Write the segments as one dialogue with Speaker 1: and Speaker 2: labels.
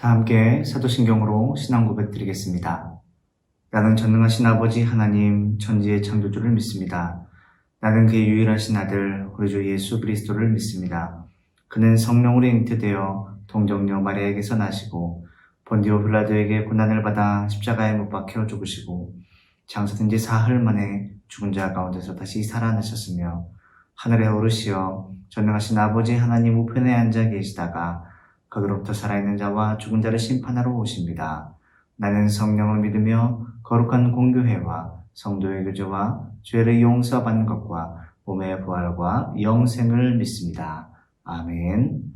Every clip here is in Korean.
Speaker 1: 다 함께 사도신경으로 신앙 고백 드리겠습니다. 나는 전능하신 아버지 하나님 천지의 창조주를 믿습니다. 나는 그의 유일하신 아들 우리 주 예수 그리스도를 믿습니다. 그는 성령으로 잉태되어 동정녀 마리아에게서 나시고 본디오 빌라도에게 고난을 받아 십자가에 못 박혀 죽으시고 장사된 지 사흘 만에 죽은 자 가운데서 다시 살아나셨으며 하늘에 오르시어 전능하신 아버지 하나님 우편에 앉아 계시다가 거기로부터 살아있는 자와 죽은 자를 심판하러 오십니다. 나는 성령을 믿으며 거룩한 공교회와 성도의 교제와 죄를 용서받는 것과 몸의 부활과 영생을 믿습니다. 아멘.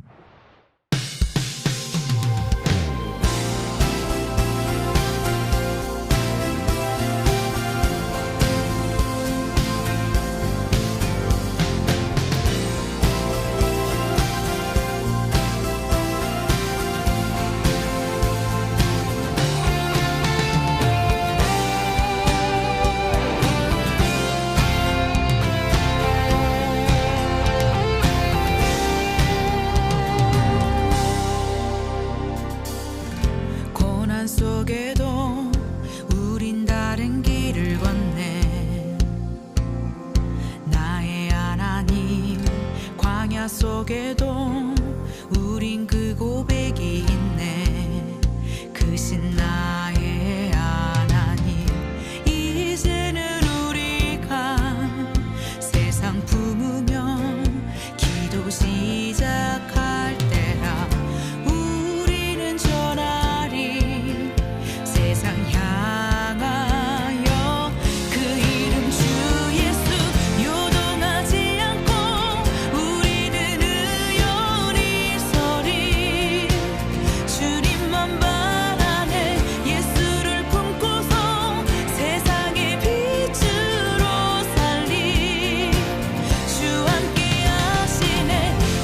Speaker 2: 속에도 우린 다른 길을 걷네. 나의 하나님 광야 속에도 우린 그 고백이 있네. 크신 나의 하나님 이제는 우리가 세상 품으며 기도 시작할 때라. 우리는 전하리 세상 향하여 그 이름 주 예수 요동하지 않고 우리는 의연히 서리. 주님만 바라네 예수를 품고서 세상의 빛으로 살리. 주 함께 하시네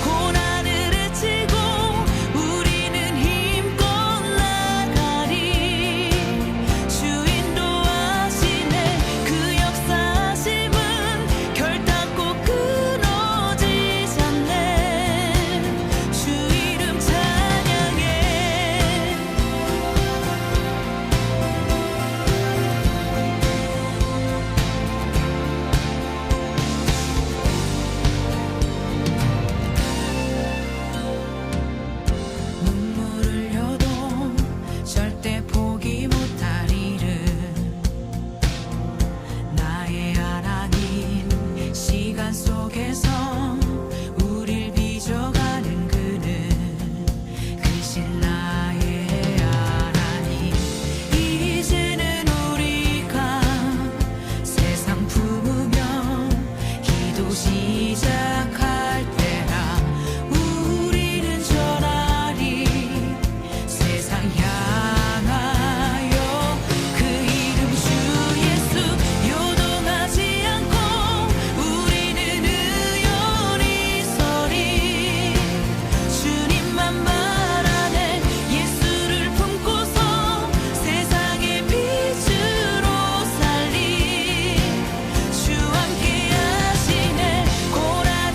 Speaker 2: 고난을 헤치고 우리는 힘껏 나가리. 주 인도하시네 그 역사심은 결단코 끊어지지 않네. 주 이름 찬양해. 눈물 흘려도 절대 포기 못할 일은 나의 하나님 시간 속에서 우릴 빚어가는 그는 크신 나의 하나님. 이제는 우리가 세상 품으며 기도 시작할 때라. 우리는 전하리 세상 향하여 그 이름 주 예수 요동하지 않고 우리는 의연히 서리. 주님만 바라네 예수를 품고서 세상의 빛으로 살리. 주 함께 하시네 고난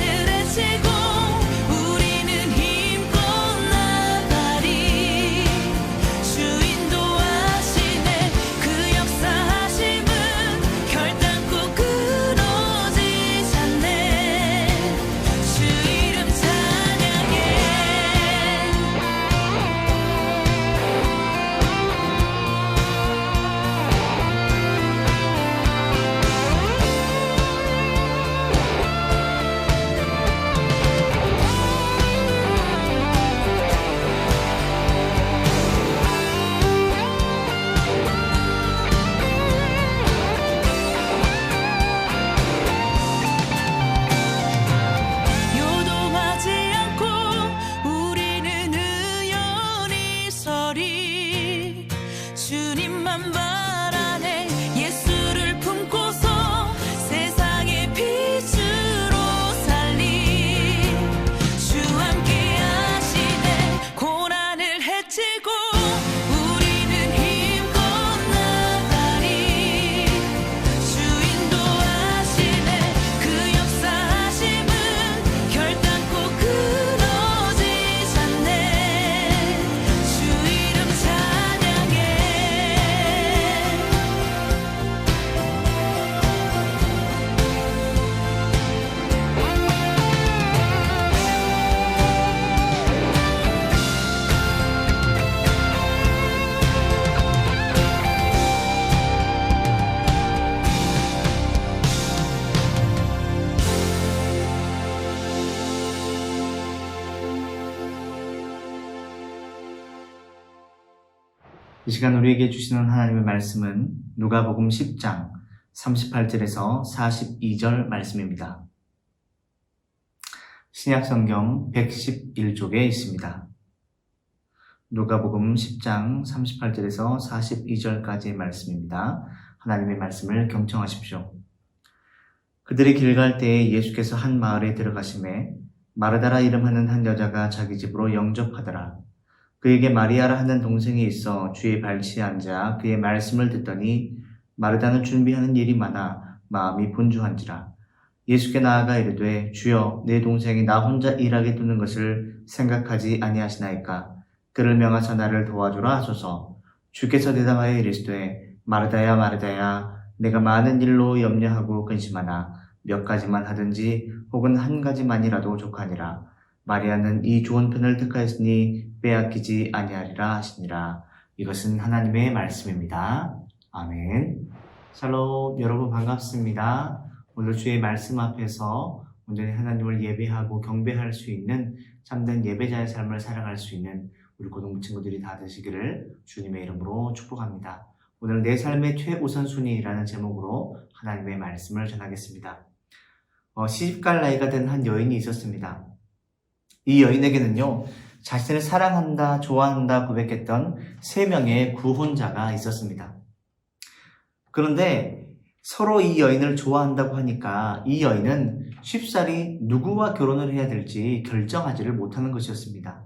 Speaker 1: 이 시간 우리에게 주시는 하나님의 말씀은 누가복음 10장 38절에서 42절 말씀입니다. 신약성경 111쪽에 있습니다. 누가복음 10장 38절에서 42절까지의 말씀입니다. 하나님의 말씀을 경청하십시오. 그들이 길 갈 때에 예수께서 한 마을에 들어가심에 마르다라 이름하는 한 여자가 자기 집으로 영접하더라. 그에게 마리아라 하는 동생이 있어 주의 발치에 앉아 그의 말씀을 듣더니 마르다는 준비하는 일이 많아 마음이 분주한지라. 예수께 나아가 이르되 주여 내 동생이 나 혼자 일하게 두는 것을 생각하지 아니하시나이까. 그를 명하사 나를 도와주라 하소서. 주께서 대답하여 이르시되 마르다야 마르다야 내가 많은 일로 염려하고 근심하나 몇 가지만 하든지 혹은 한 가지만이라도 족하니라. 마리아는 이 좋은 편을 택하였으니 빼앗기지 아니하리라 하시니라. 이것은 하나님의 말씀입니다. 아멘. 샬롬, 여러분 반갑습니다. 오늘 주의 말씀 앞에서 온전히 하나님을 예배하고 경배할 수 있는 참된 예배자의 삶을 살아갈 수 있는 우리 고등부 친구들이 다 되시기를 주님의 이름으로 축복합니다. 오늘 내 삶의 최우선순위라는 제목으로 하나님의 말씀을 전하겠습니다. 시집갈 나이가 된 한 여인이 있었습니다. 이 여인에게는요, 자신을 사랑한다, 좋아한다 고백했던 3명의 구혼자가 있었습니다. 그런데 서로 이 여인을 좋아한다고 하니까 이 여인은 쉽사리 누구와 결혼을 해야 될지 결정하지를 못하는 것이었습니다.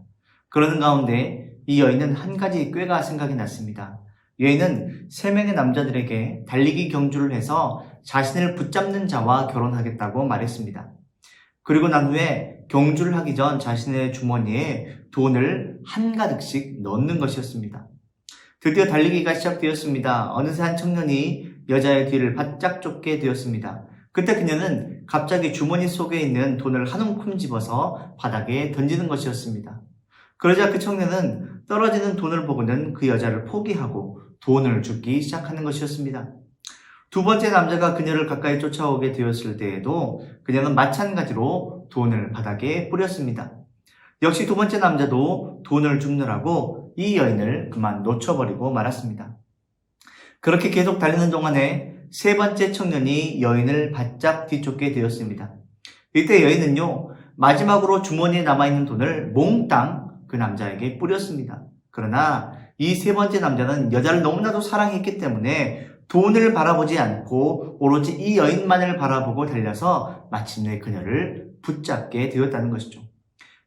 Speaker 1: 그러는 가운데 이 여인은 한 가지 꾀가 생각이 났습니다. 여인은 3명의 남자들에게 달리기 경주를 해서 자신을 붙잡는 자와 결혼하겠다고 말했습니다. 그리고 난 후에 경주를 하기 전 자신의 주머니에 돈을 한가득씩 넣는 것이었습니다. 드디어 달리기가 시작되었습니다. 어느새 한 청년이 여자의 뒤를 바짝 쫓게 되었습니다. 그때 그녀는 갑자기 주머니 속에 있는 돈을 한 움큼 집어서 바닥에 던지는 것이었습니다. 그러자 그 청년은 떨어지는 돈을 보고는 그 여자를 포기하고 돈을 줍기 시작하는 것이었습니다. 두 번째 남자가 그녀를 가까이 쫓아오게 되었을 때에도 그녀는 마찬가지로 돈을 바닥에 뿌렸습니다. 역시 두 번째 남자도 돈을 줍느라고 이 여인을 그만 놓쳐버리고 말았습니다. 그렇게 계속 달리는 동안에 세 번째 청년이 여인을 바짝 뒤쫓게 되었습니다. 이때 여인은요, 마지막으로 주머니에 남아있는 돈을 몽땅 그 남자에게 뿌렸습니다. 그러나 이 세 번째 남자는 여자를 너무나도 사랑했기 때문에 돈을 바라보지 않고 오로지 이 여인만을 바라보고 달려서 마침내 그녀를 붙잡게 되었다는 것이죠.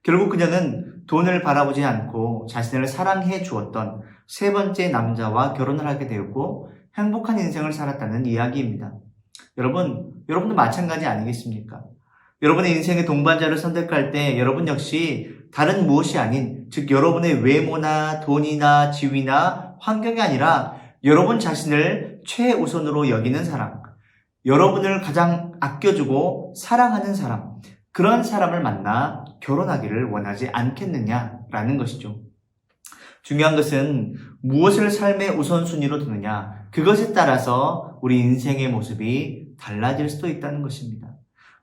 Speaker 1: 결국 그녀는 돈을 바라보지 않고 자신을 사랑해 주었던 세 번째 남자와 결혼을 하게 되었고 행복한 인생을 살았다는 이야기입니다. 여러분도 마찬가지 아니겠습니까? 여러분의 인생의 동반자를 선택할 때 여러분 역시 다른 무엇이 아닌, 즉 여러분의 외모나 돈이나 지위나 환경이 아니라 여러분 자신을 최우선으로 여기는 사람, 여러분을 가장 아껴주고 사랑하는 사람, 그런 사람을 만나 결혼하기를 원하지 않겠느냐라는 것이죠. 중요한 것은 무엇을 삶의 우선순위로 두느냐, 그것에 따라서 우리 인생의 모습이 달라질 수도 있다는 것입니다.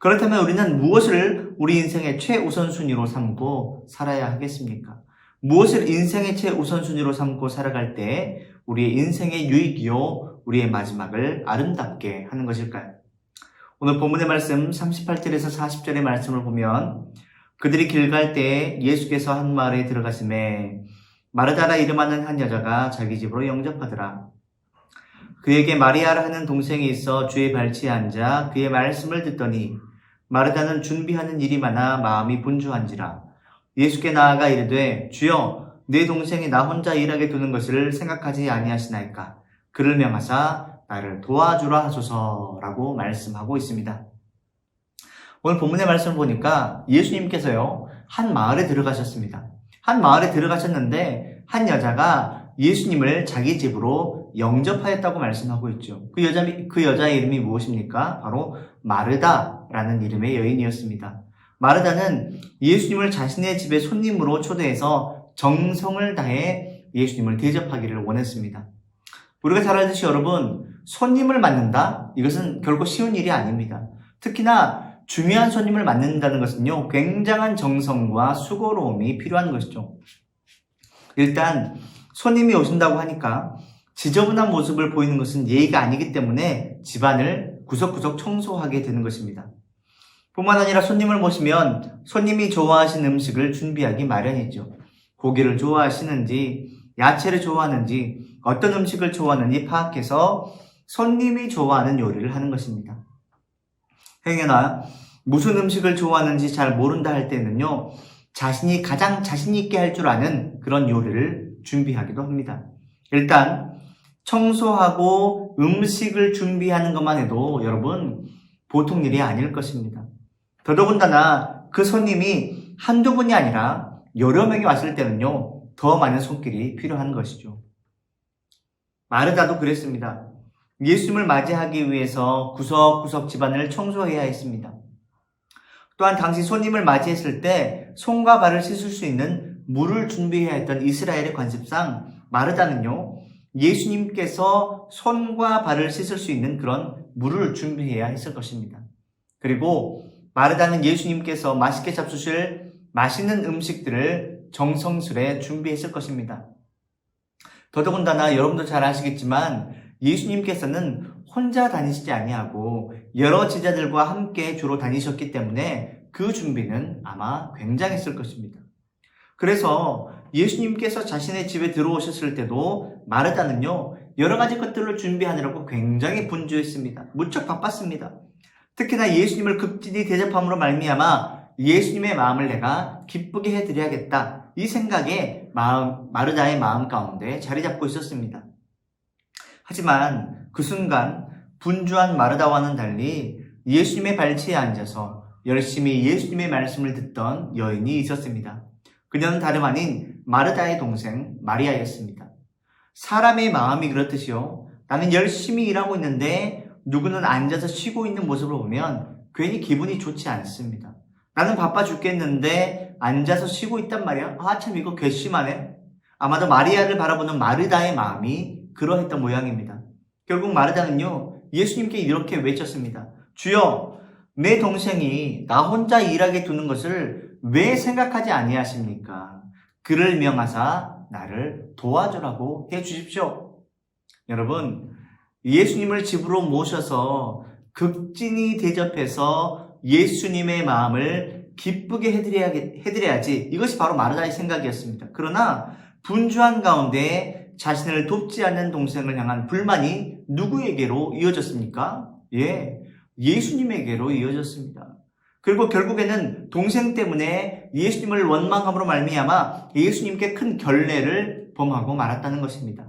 Speaker 1: 그렇다면 우리는 무엇을 우리 인생의 최우선순위로 삼고 살아야 하겠습니까? 무엇을 인생의 최우선순위로 삼고 살아갈 때 우리의 인생의 유익이요, 우리의 마지막을 아름답게 하는 것일까요? 오늘 본문의 말씀 38절에서 40절의 말씀을 보면 그들이 길 갈 때에 예수께서 한 마을에 들어가심에 마르다라 이름하는 한 여자가 자기 집으로 영접하더라. 그에게 마리아라 하는 동생이 있어 주의 발치에 앉아 그의 말씀을 듣더니 마르다는 준비하는 일이 많아 마음이 분주한지라. 예수께 나아가 이르되 주여 내 동생이 나 혼자 일하게 두는 것을 생각하지 아니하시나이까. 그를 명하사 나를 도와주라 하소서라고 말씀하고 있습니다. 오늘 본문의 말씀을 보니까 예수님께서요, 한 마을에 들어가셨습니다. 한 마을에 들어가셨는데 한 여자가 예수님을 자기 집으로 영접하였다고 말씀하고 있죠. 그 여자의 이름이 무엇입니까? 바로 마르다라는 이름의 여인이었습니다. 마르다는 예수님을 자신의 집에 손님으로 초대해서 정성을 다해 예수님을 대접하기를 원했습니다. 우리가 잘 알듯이 여러분, 손님을 맞는다? 이것은 결코 쉬운 일이 아닙니다. 특히나 중요한 손님을 맞는다는 것은요, 굉장한 정성과 수고로움이 필요한 것이죠. 일단 손님이 오신다고 하니까 지저분한 모습을 보이는 것은 예의가 아니기 때문에 집안을 구석구석 청소하게 되는 것입니다. 뿐만 아니라 손님을 모시면 손님이 좋아하시는 음식을 준비하기 마련이죠. 고기를 좋아하시는지, 야채를 좋아하는지, 어떤 음식을 좋아하는지 파악해서 손님이 좋아하는 요리를 하는 것입니다. 행여나 무슨 음식을 좋아하는지 잘 모른다 할 때는요, 자신이 가장 자신 있게 할 줄 아는 그런 요리를 준비하기도 합니다. 일단 청소하고 음식을 준비하는 것만 해도 여러분 보통 일이 아닐 것입니다. 더더군다나 그 손님이 한두 분이 아니라 여러 명이 왔을 때는요, 더 많은 손길이 필요한 것이죠. 마르다도 그랬습니다. 예수님을 맞이하기 위해서 구석구석 집안을 청소해야 했습니다. 또한 당시 손님을 맞이했을 때 손과 발을 씻을 수 있는 물을 준비해야 했던 이스라엘의 관습상 마르다는요, 예수님께서 손과 발을 씻을 수 있는 그런 물을 준비해야 했을 것입니다. 그리고 마르다는 예수님께서 맛있게 잡수실 맛있는 음식들을 정성스레 준비했을 것입니다. 더더군다나 여러분도 잘 아시겠지만 예수님께서는 혼자 다니시지 아니하고 여러 제자들과 함께 주로 다니셨기 때문에 그 준비는 아마 굉장했을 것입니다. 그래서 예수님께서 자신의 집에 들어오셨을 때도 마르다는요, 여러 가지 것들을 준비하느라고 굉장히 분주했습니다. 무척 바빴습니다. 특히나 예수님을 극진히 대접함으로 말미암아 예수님의 마음을 내가 기쁘게 해드려야겠다, 이 생각에 마르다의 마음 가운데 자리 잡고 있었습니다. 하지만 그 순간 분주한 마르다와는 달리 예수님의 발치에 앉아서 열심히 예수님의 말씀을 듣던 여인이 있었습니다. 그녀는 다름 아닌 마르다의 동생 마리아였습니다. 사람의 마음이 그렇듯이요, 나는 열심히 일하고 있는데 누구는 앉아서 쉬고 있는 모습을 보면 괜히 기분이 좋지 않습니다. 나는 바빠 죽겠는데 앉아서 쉬고 있단 말이야. 참 이거 괘씸하네. 아마도 마리아를 바라보는 마르다의 마음이 그러했던 모양입니다. 결국 마르다는요, 예수님께 이렇게 외쳤습니다. 주여, 내 동생이 나 혼자 일하게 두는 것을 왜 생각하지 아니하십니까? 그를 명하사 나를 도와주라고 해주십시오. 여러분, 예수님을 집으로 모셔서 극진히 대접해서 예수님의 마음을 기쁘게 해드려야지, 이것이 바로 마르다의 생각이었습니다. 그러나 분주한 가운데 자신을 돕지 않는 동생을 향한 불만이 누구에게로 이어졌습니까? 예수님에게로 이어졌습니다. 그리고 결국에는 동생 때문에 예수님을 원망함으로 말미암아 예수님께 큰 결례를 범하고 말았다는 것입니다.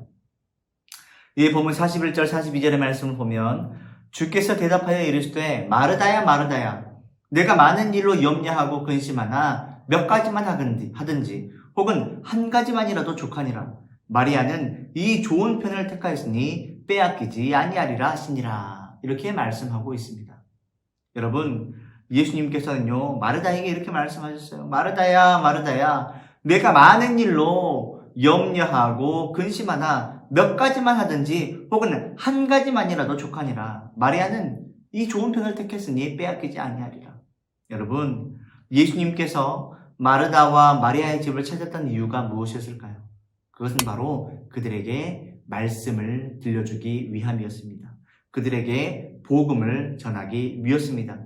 Speaker 1: 이 본문 41절 42절의 말씀을 보면 주께서 대답하여 이르시되 마르다야 마르다야, 내가 많은 일로 염려하고 근심하나 몇 가지만 하든지 혹은 한 가지만이라도 족하니라. 마리아는 이 좋은 편을 택하였으니 빼앗기지 아니하리라 하시니라. 이렇게 말씀하고 있습니다. 여러분, 예수님께서는요, 마르다에게 이렇게 말씀하셨어요. 마르다야 마르다야, 내가 많은 일로 염려하고 근심하나 몇 가지만 하든지 혹은 한 가지만이라도 족하니라. 마리아는 이 좋은 편을 택했으니 빼앗기지 아니하리라. 여러분, 예수님께서 마르다와 마리아의 집을 찾았던 이유가 무엇이었을까요? 그것은 바로 그들에게 말씀을 들려주기 위함이었습니다. 그들에게 복음을 전하기 위해서입니다.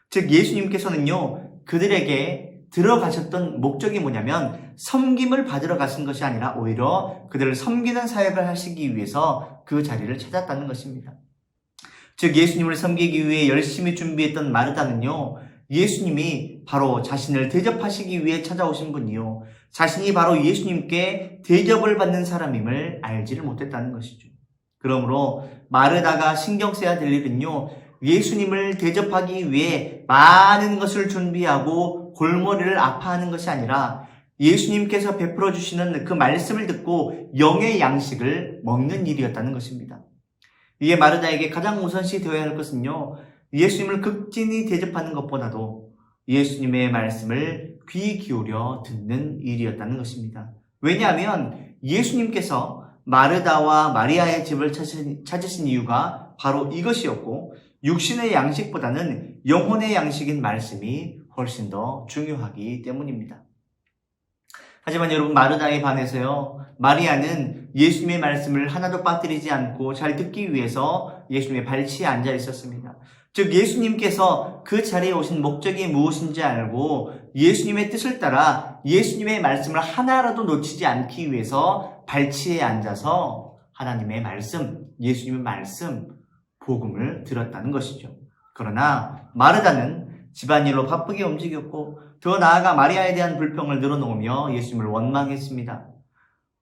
Speaker 1: 즉 예수님께서는요, 그들에게 들어가셨던 목적이 뭐냐면 섬김을 받으러 가신 것이 아니라 오히려 그들을 섬기는 사역을 하시기 위해서 그 자리를 찾았다는 것입니다. 즉 예수님을 섬기기 위해 열심히 준비했던 마르다는요, 예수님이 바로 자신을 대접하시기 위해 찾아오신 분이요, 자신이 바로 예수님께 대접을 받는 사람임을 알지를 못했다는 것이죠. 그러므로 마르다가 신경 써야 될 일은요, 예수님을 대접하기 위해 많은 것을 준비하고 골머리를 아파하는 것이 아니라 예수님께서 베풀어 주시는 그 말씀을 듣고 영의 양식을 먹는 일이었다는 것입니다. 이에 마르다에게 가장 우선시 되어야 할 것은요, 예수님을 극진히 대접하는 것보다도 예수님의 말씀을 귀 기울여 듣는 일이었다는 것입니다. 왜냐하면 예수님께서 마르다와 마리아의 집을 찾으신 이유가 바로 이것이었고, 육신의 양식보다는 영혼의 양식인 말씀이 훨씬 더 중요하기 때문입니다. 하지만 여러분, 마르다에 반해서요, 마리아는 예수님의 말씀을 하나도 빠뜨리지 않고 잘 듣기 위해서 예수님의 발치에 앉아 있었습니다. 즉, 예수님께서 그 자리에 오신 목적이 무엇인지 알고 예수님의 뜻을 따라 예수님의 말씀을 하나라도 놓치지 않기 위해서 발치에 앉아서 하나님의 말씀, 예수님의 말씀, 복음을 들었다는 것이죠. 그러나 마르다는 집안일로 바쁘게 움직였고 더 나아가 마리아에 대한 불평을 늘어놓으며 예수님을 원망했습니다.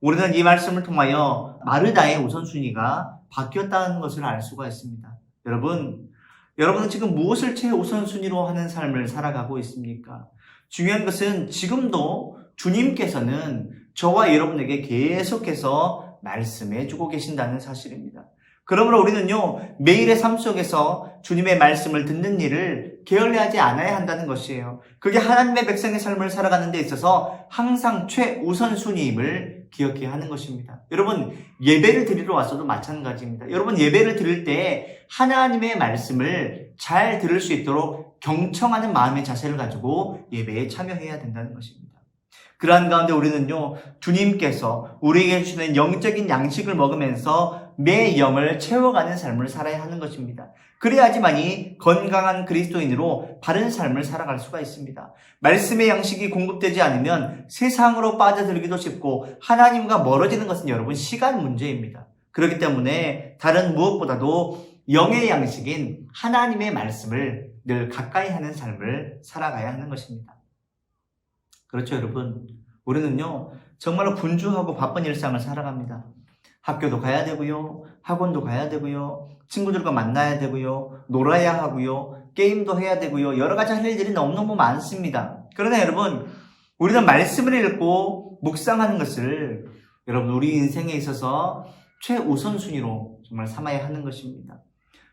Speaker 1: 우리는 이 말씀을 통하여 마르다의 우선순위가 바뀌었다는 것을 알 수가 있습니다. 여러분은 지금 무엇을 최우선순위로 하는 삶을 살아가고 있습니까? 중요한 것은 지금도 주님께서는 저와 여러분에게 계속해서 말씀해 주고 계신다는 사실입니다. 그러므로 우리는요, 매일의 삶 속에서 주님의 말씀을 듣는 일을 게을리하지 않아야 한다는 것이에요. 그게 하나님의 백성의 삶을 살아가는 데 있어서 항상 최우선순위임을 기억해야 하는 것입니다. 여러분, 예배를 드리러 왔어도 마찬가지입니다. 여러분, 예배를 드릴 때 하나님의 말씀을 잘 들을 수 있도록 경청하는 마음의 자세를 가지고 예배에 참여해야 된다는 것입니다. 그러한 가운데 우리는요, 주님께서 우리에게 주시는 영적인 양식을 먹으면서 내 영을 채워가는 삶을 살아야 하는 것입니다. 그래야지만이 건강한 그리스도인으로 바른 삶을 살아갈 수가 있습니다. 말씀의 양식이 공급되지 않으면 세상으로 빠져들기도 쉽고 하나님과 멀어지는 것은 여러분 시간 문제입니다. 그렇기 때문에 다른 무엇보다도 영의 양식인 하나님의 말씀을 늘 가까이 하는 삶을 살아가야 하는 것입니다. 그렇죠, 여러분. 우리는요, 정말로 분주하고 바쁜 일상을 살아갑니다. 학교도 가야 되고요, 학원도 가야 되고요, 친구들과 만나야 되고요, 놀아야 하고요, 게임도 해야 되고요, 여러 가지 할 일들이 너무너무 많습니다. 그러나 여러분, 우리는 말씀을 읽고 묵상하는 것을 여러분, 우리 인생에 있어서 최우선순위로 정말 삼아야 하는 것입니다.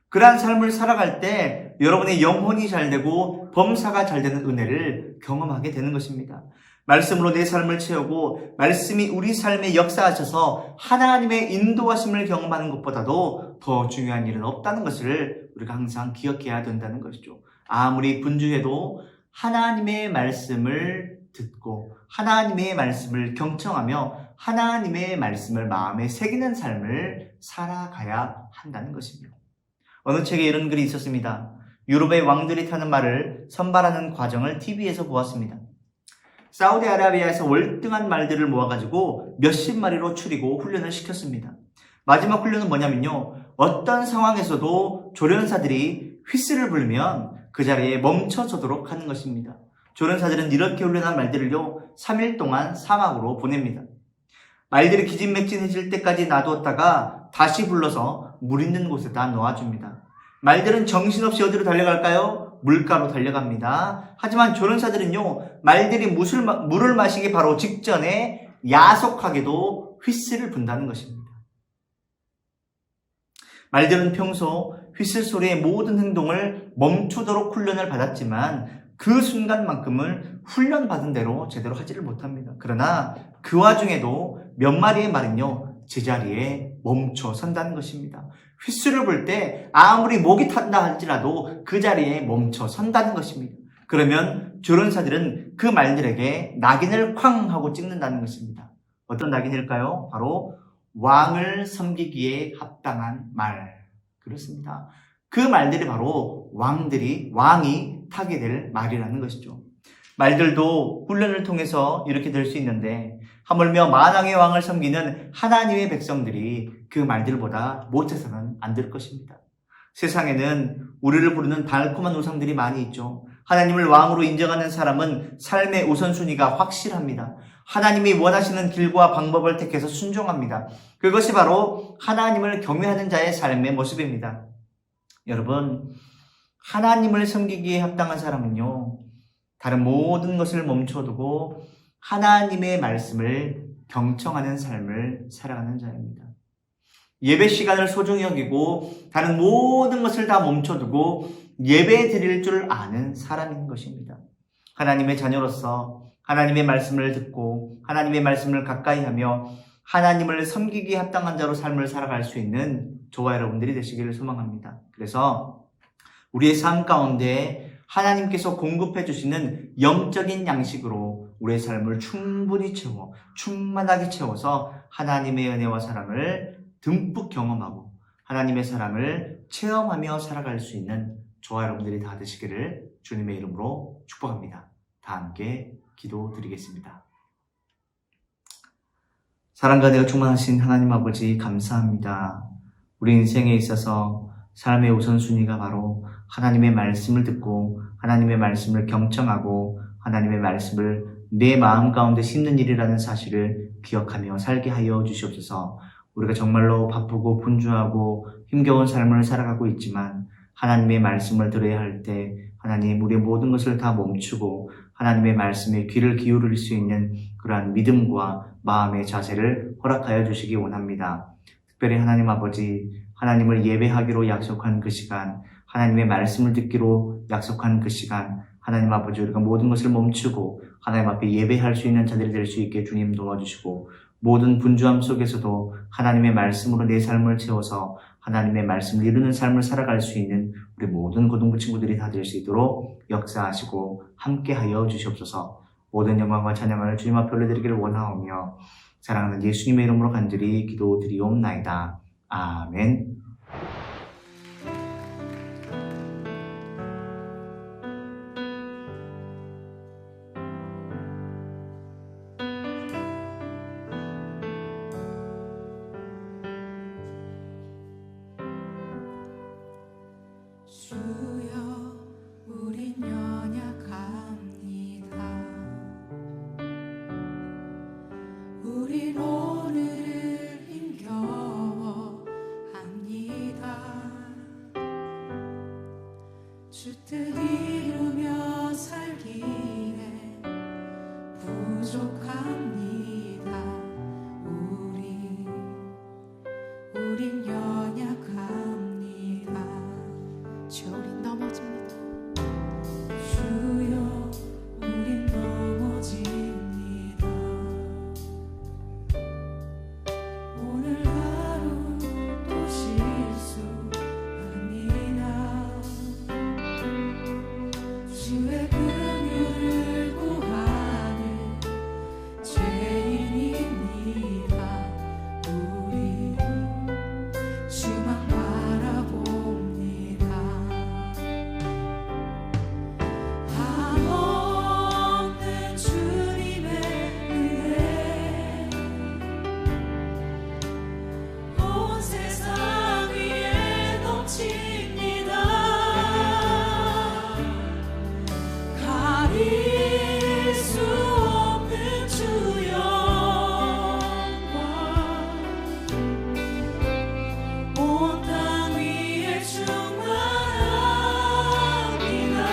Speaker 1: 그러한 삶을 살아갈 때 여러분의 영혼이 잘 되고 범사가 잘 되는 은혜를 경험하게 되는 것입니다. 말씀으로 내 삶을 채우고 말씀이 우리 삶에 역사하셔서 하나님의 인도하심을 경험하는 것보다도 더 중요한 일은 없다는 것을 우리가 항상 기억해야 된다는 것이죠. 아무리 분주해도 하나님의 말씀을 듣고 하나님의 말씀을 경청하며 하나님의 말씀을 마음에 새기는 삶을 살아가야 한다는 것입니다. 어느 책에 이런 글이 있었습니다. 유럽의 왕들이 타는 말을 선발하는 과정을 TV에서 보았습니다. 사우디아라비아에서 월등한 말들을 모아가지고 몇십 마리로 추리고 훈련을 시켰습니다. 마지막 훈련은 뭐냐면요, 어떤 상황에서도 조련사들이 휘슬을 불면 그 자리에 멈춰서도록 하는 것입니다. 조련사들은 이렇게 훈련한 말들을요, 3일 동안 사막으로 보냅니다. 말들이 기진맥진해질 때까지 놔두었다가 다시 불러서 물 있는 곳에다 놓아줍니다. 말들은 정신없이 어디로 달려갈까요? 물가로 달려갑니다. 하지만 조련사들은요, 말들이 물을 마시기 바로 직전에 야속하게도 휘슬을 분다는 것입니다. 말들은 평소 휘슬 소리의 모든 행동을 멈추도록 훈련을 받았지만 그 순간만큼은 훈련받은 대로 제대로 하지를 못합니다. 그러나 그 와중에도 몇 마리의 말은요, 제자리에 멈춰 선다는 것입니다. 휘슬을 불 때 아무리 목이 탄다 할지라도 그 자리에 멈춰 선다는 것입니다. 그러면 조련사들은 그 말들에게 낙인을 쾅 하고 찍는다는 것입니다. 어떤 낙인일까요? 바로 왕을 섬기기에 합당한 말. 그렇습니다. 그 말들이 바로 왕이 타게 될 말이라는 것이죠. 말들도 훈련을 통해서 이렇게 될 수 있는데 하물며 만왕의 왕을 섬기는 하나님의 백성들이 그 말들보다 못해서는 안 될 것입니다. 세상에는 우리를 부르는 달콤한 우상들이 많이 있죠. 하나님을 왕으로 인정하는 사람은 삶의 우선순위가 확실합니다. 하나님이 원하시는 길과 방법을 택해서 순종합니다. 그것이 바로 하나님을 경외하는 자의 삶의 모습입니다. 여러분, 하나님을 섬기기에 합당한 사람은요, 다른 모든 것을 멈춰두고 하나님의 말씀을 경청하는 삶을 살아가는 자입니다. 예배 시간을 소중히 여기고 다른 모든 것을 다 멈춰두고 예배 드릴 줄 아는 사람인 것입니다. 하나님의 자녀로서 하나님의 말씀을 듣고 하나님의 말씀을 가까이 하며 하나님을 섬기기에 합당한 자로 삶을 살아갈 수 있는 저와 여러분들이 되시기를 소망합니다. 그래서 우리의 삶 가운데 하나님께서 공급해 주시는 영적인 양식으로 우리의 삶을 충분히 채워 충만하게 채워서 하나님의 은혜와 사랑을 듬뿍 경험하고 하나님의 사랑을 체험하며 살아갈 수 있는 저와 여러분들이 다 되시기를 주님의 이름으로 축복합니다. 다 함께 기도드리겠습니다. 사랑과 은혜가 충만하신 하나님 아버지 감사합니다. 우리 인생에 있어서 삶의 우선순위가 바로 하나님의 말씀을 듣고 하나님의 말씀을 경청하고 하나님의 말씀을 내 마음 가운데 심는 일이라는 사실을 기억하며 살게 하여 주시옵소서. 우리가 정말로 바쁘고 분주하고 힘겨운 삶을 살아가고 있지만 하나님의 말씀을 들어야 할 때 하나님 우리의 모든 것을 다 멈추고 하나님의 말씀에 귀를 기울일 수 있는 그러한 믿음과 마음의 자세를 허락하여 주시기 원합니다. 특별히 하나님 아버지, 하나님을 예배하기로 약속한 그 시간, 하나님의 말씀을 듣기로 약속한 그 시간, 하나님 아버지 우리가 모든 것을 멈추고 하나님 앞에 예배할 수 있는 자들이 될 수 있게 주님 도와주시고 모든 분주함 속에서도 하나님의 말씀으로 내 삶을 채워서 하나님의 말씀을 이루는 삶을 살아갈 수 있는 우리 모든 고등부 친구들이 다 될 수 있도록 역사하시고 함께하여 주시옵소서. 모든 영광과 찬양을 주님 앞에 올려드리기를 원하오며 사랑하는 예수님의 이름으로 간절히 기도드리옵나이다. 아멘.
Speaker 2: 주여 우린 연약합니다. 우린 오늘을 힘겨워합니다. 주 뜻 이루며 살기에 부족합니다. 우린 연약합니다. 주여 우린 넘어집니다. 주여 우린 넘어집니다. 오늘 하루 또 실수합니다. 주의 긍휼을 구하는 죄인입니다. 우리 주만 바라봅니다. 한없는 주님의 은혜 온 세상 위에 넘칩니다. 가릴 수 없는 주 영광 온 땅 위에 충만합니다.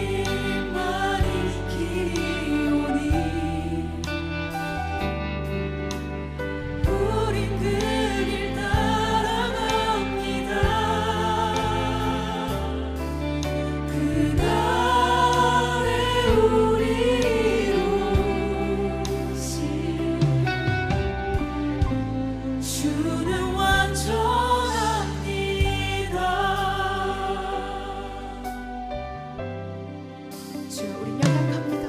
Speaker 2: 주님만이 길이오니 우린 그 길 따라갑니다. 그날에 우리 이루신 주는 완전합니다. 주여 우린 연약합니다.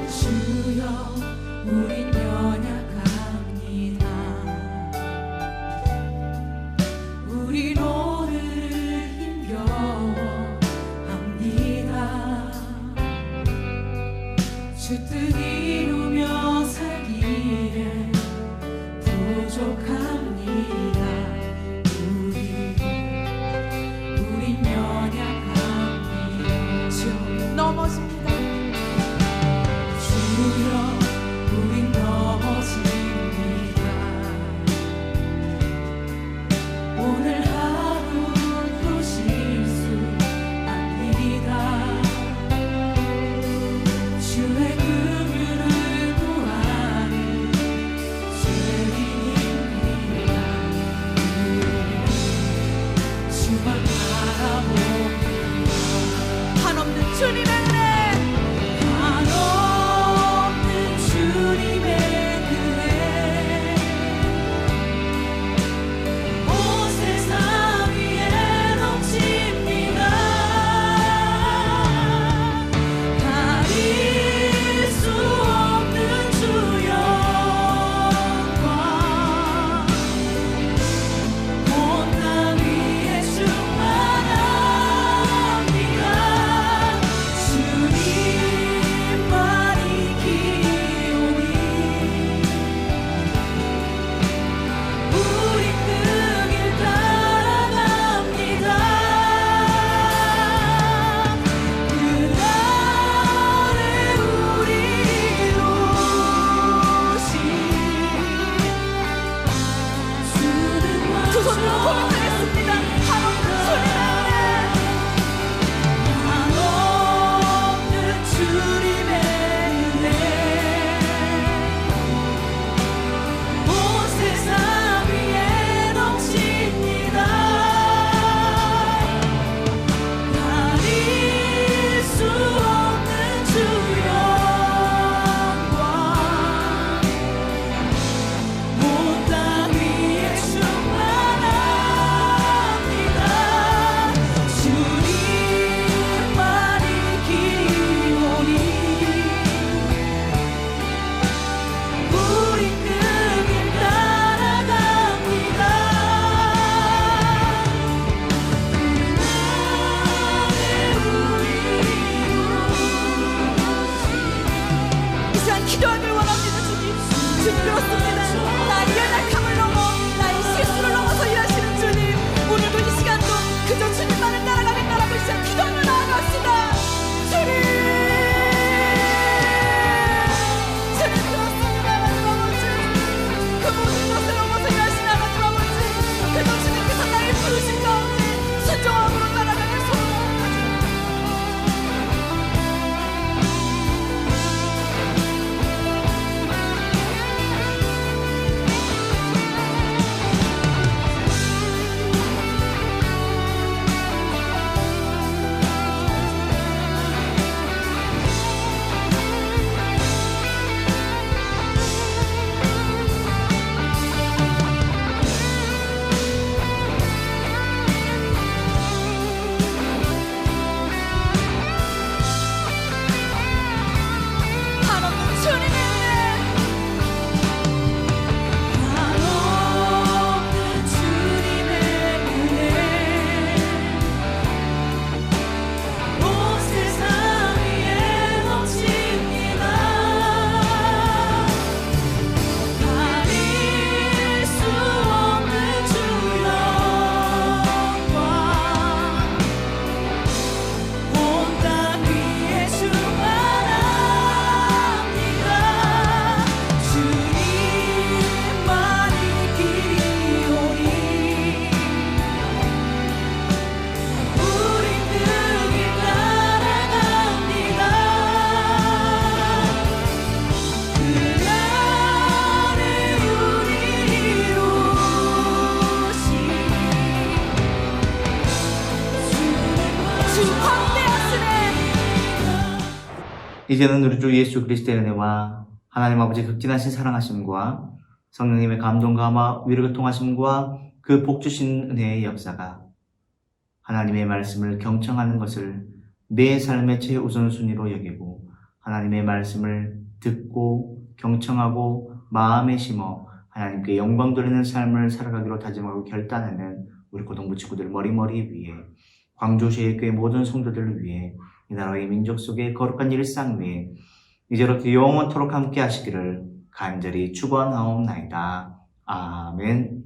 Speaker 2: 주여 우린 연약합니다. 우린 오늘을 힘겨워합니다. 주 뜻 이루며 살기에 부족합니다. 우린 연약합니다. 주여 우린 넘어집니다. 주여 우린 넘어집니다. 오늘 하루 또 실수합니다. 주의 긍휼을 구하는 죄인입니다. 주만 바라봅니다. 한없는 주님의 은혜 한없는 주님의 은혜 온 세상 위에 넘칩니다. 함께하시네.
Speaker 1: 이제는 우리 주 예수 그리스도의 은혜와 하나님 아버지 극진하신 사랑하심과 성령님의 감동과 위로가 통하심과 그 복주신 은혜의 역사가 하나님의 말씀을 경청하는 것을 내 삶의 최우선순위로 여기고 하나님의 말씀을 듣고 경청하고 마음에 심어 하나님께 영광 돌리는 삶을 살아가기로 다짐하고 결단하는 우리 고등부 친구들 머리머리 위에 광주시의교회 모든 성도들을 위해 이 나라의 민족 속의 거룩한 일상 위에 이제로부터 영원토록 함께 하시기를 간절히 축원하옵나이다. 아멘.